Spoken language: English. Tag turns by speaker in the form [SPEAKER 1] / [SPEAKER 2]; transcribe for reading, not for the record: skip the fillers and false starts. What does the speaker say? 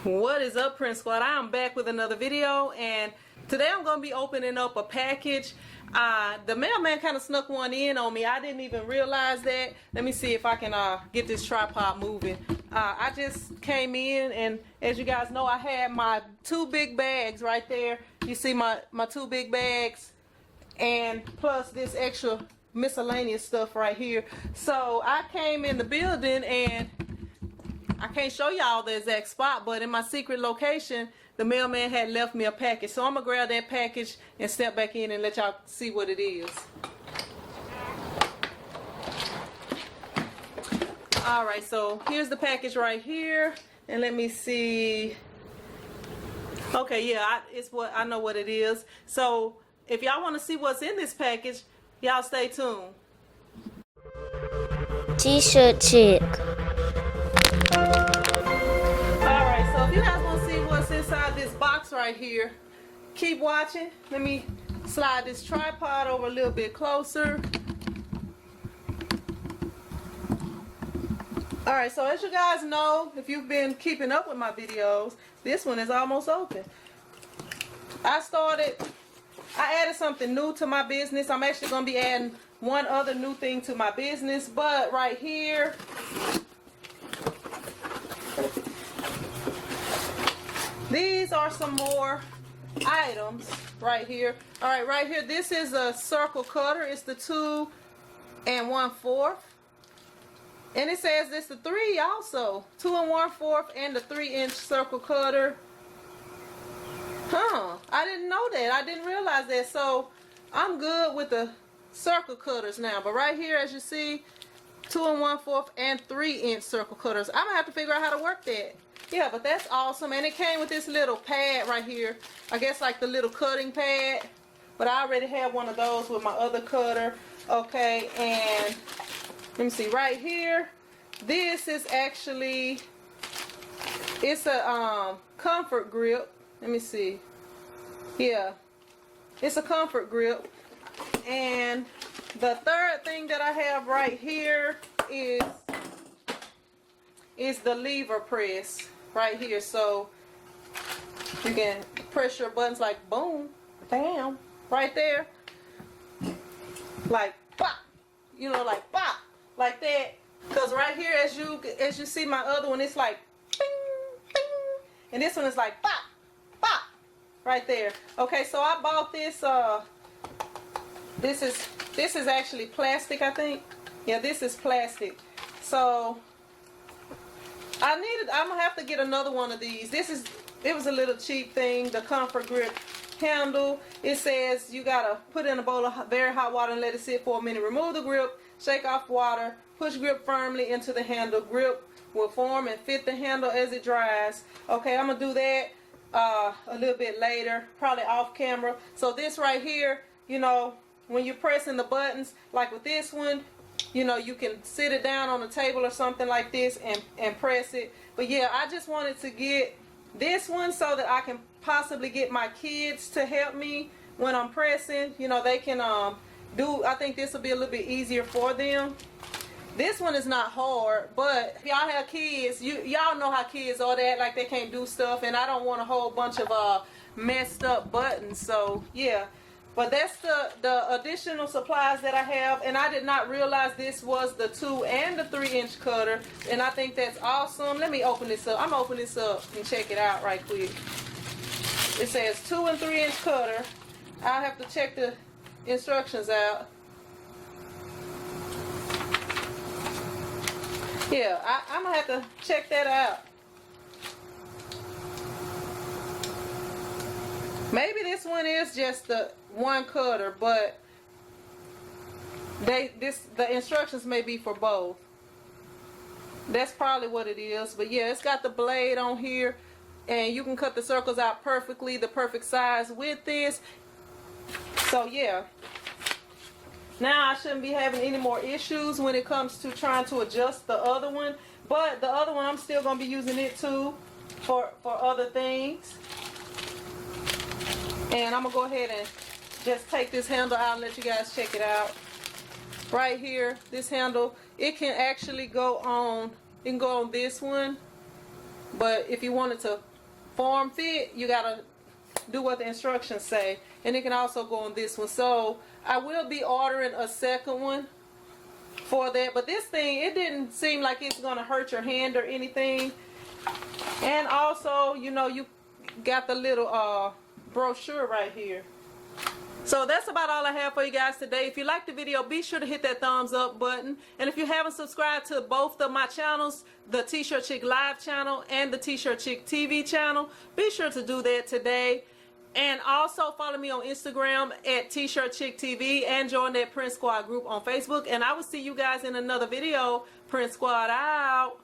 [SPEAKER 1] What is up, Prince Squad? I am back with another video, and today I'm going to be opening up a package. The mailman kind of snuck one in on me. I didn't even realize that. Let me see if I can get this tripod moving. I just came in, and as you guys know, I had my two big bags right there. You see my two big bags, and plus this extra miscellaneous stuff right here. So I came in the building, and I can't show y'all the exact spot, but in my secret location, the mailman had left me a package. So I'm going to grab that package and step back in and let y'all see what it is. Alright, so here's the package right here. And let me see. Okay, yeah, I know what it is. So if y'all want to see what's in this package, y'all stay tuned.
[SPEAKER 2] T-shirt chick.
[SPEAKER 1] Alright, so if you guys want to see what's inside this box right here, keep watching. Let me slide this tripod over a little bit closer. Alright, so as you guys know, if you've been keeping up with my videos, this one is almost open. I added something new to my business. I'm actually going to be adding one other new thing to my business, but right here, these are some more items right here. Alright, right here, this is a circle cutter. It's the 2 1/4. And it says it's the 3 also. 2 1/4 and the 3-inch circle cutter. I didn't know that. I didn't realize that. So I'm good with the circle cutters now. But right here, as you see, 2 1/4 and 3-inch circle cutters. I'm going to have to figure out how to work that. Yeah, but that's awesome. And it came with this little pad right here. I guess like the little cutting pad. But I already have one of those with my other cutter. Okay, and let me see right here. This is actually, it's a comfort grip. Let me see. Yeah, it's a comfort grip. And the third thing that I have right here is the lever press right here. So you can press your buttons like boom, bam, right there. Like pop, you know, like pop, like that. Because right here, as you see my other one, it's like bing, bing, and this one is like pop, pop, right there. Okay, so I bought this. This is actually plastic, I think. Yeah, this is plastic. So I'm gonna have to get another one of these. It was a little cheap thing, the comfort grip handle. It says you gotta put in a bowl of very hot water and let it sit for a minute. Remove the grip, shake off water, push grip firmly into the handle. Grip will form and fit the handle as it dries. Okay, I'm gonna do that a little bit later, probably off camera. So this right here, you know, when you're pressing the buttons, like with this one, you know, you can sit it down on a table or something like this and press it. But yeah, I just wanted to get this one so that I can possibly get my kids to help me when I'm pressing. You know, they can I think this will be a little bit easier for them. This one is not hard, but if y'all have kids, y'all know how kids are. They act like they can't do stuff, and I don't want a whole bunch of messed up buttons. So yeah. But that's the additional supplies that I have, and I did not realize this was the 2 and the 3-inch cutter, and I think that's awesome. Let me open this up. I'm gonna open this up and check it out right quick. It says 2 and 3-inch cutter. I'll have to check the instructions out. Yeah, I'm gonna have to check that out. Maybe this one is just the one cutter, but the instructions may be for both. That's probably what it is. But yeah, it's got the blade on here, and you can cut the circles out perfectly, the perfect size with this. So yeah, now I shouldn't be having any more issues when it comes to trying to adjust the other one. But the other one, I'm still gonna be using it too for other things. And I'm gonna go ahead and just take this handle out and let you guys check it out. Right here, this handle, it can actually go on, it can go on this one, But if you wanted to form fit, you gotta do what the instructions say. And it can also go on this one. So I will be ordering a second one for that. But this thing, it didn't seem like it's gonna hurt your hand or anything. And also, you know, you got the little brochure right here. So that's about all I have for you guys today. If you liked the video, be sure to hit that thumbs up button. And if you haven't subscribed to both of my channels, the T-Shirt Chick Live channel and the T-Shirt Chick TV channel, be sure to do that today. And also follow me on Instagram at T-Shirt Chick TV and join that Print Squad group on Facebook. And I will see you guys in another video. Print Squad out.